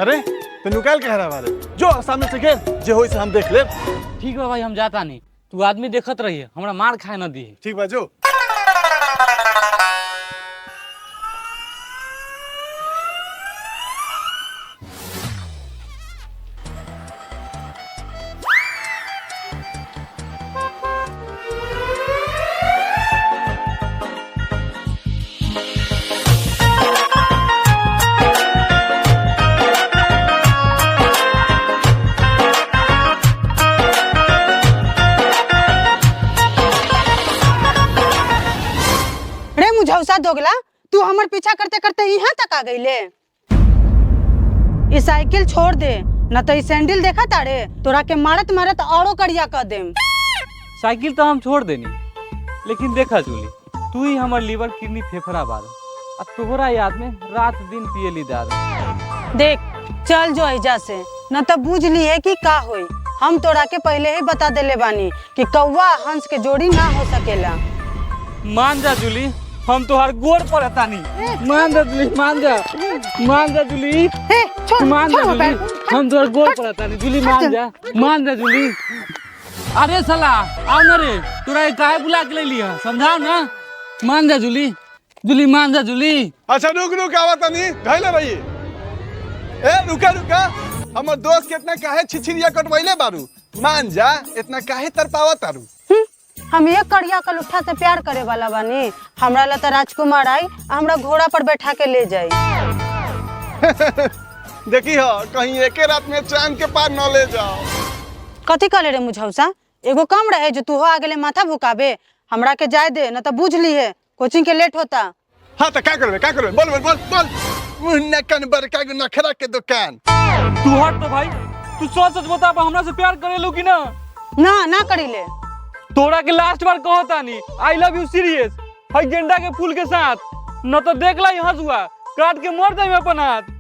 अरे तेन कल कह रहा बारे जो सामने से घेर जे होई से हम देख ले। ठीक बा भाई हम जाता नहीं, तू आदमी देखत रहिए, हमरा मार खाए न दी। ठीक बा जो। मुझौसा दोगला, तू हमर पीछा करते करते यहाँ तक आ गईले। ई साइकिल छोड़ दे, न तो ई सैंडल देखा तारे तोरा के मारत मारत औरो करिया कर देम। साइकिल तो हम छोड़ देनी, लेकिन देखा जूली, तू ही हमार लीवर किडनी फेफड़ा बार, अब तोहरा याद में रात दिन पियली दारू। देख चल जो एजा से, न तो बुझ लिए कि का होई। हम तोरा के पहले ही बता देले बानी कि कौवा हंस के जोड़ी ना हो सकेला। मान जा जूली, हम तोहार गोर पर तानी। मान जा जूली, मान जा जूली, मान जा जूली, हम तोहार गोर पर तानी। जूली मान जा जूली। अरे साला आओ ना रे, तोरा काहे बुला के ले लिया, समझाओ ना। मान जा जूली, जूली मान जा जूली। अच्छा रुक रुक आवा तनी धैले रही। ए रुका रुका, हमर दोस्त के इतना काहे छिछिरिया कटवैले बारू, मान जा इतना काहे तरपावा तारू। हम ये कड़िया कलुट्ठा से प्यार करे वाला बानी, हमरा ला तो राजकुमार आई हमरा घोड़ा पर बैठा के ले जाई। देखी हो कहीं एके रात में चांद के पार न ले जाओ। कथी करे रे मुझौसा, एगो काम रहे जो तू हो आगे माथा भुकाबे, हमरा के जाए दे, न तो बुझ ली है कोचिंग के लेट होता। हाँ तो क्या करबे बोल बोल बोल बोल। मुन्ना कन बड़का गो नखरा के दुकान। तू हट तो भाई, तू सच बता बा हमरा से प्यार करेलू कि ना? ना करीले। तोरा के लास्ट बार कहता नहीं आई लव यू सीरियस, हई गेंडा के फूल के साथ, न तो देख ला हंसुआ काट के मर जाए अपन हाथ।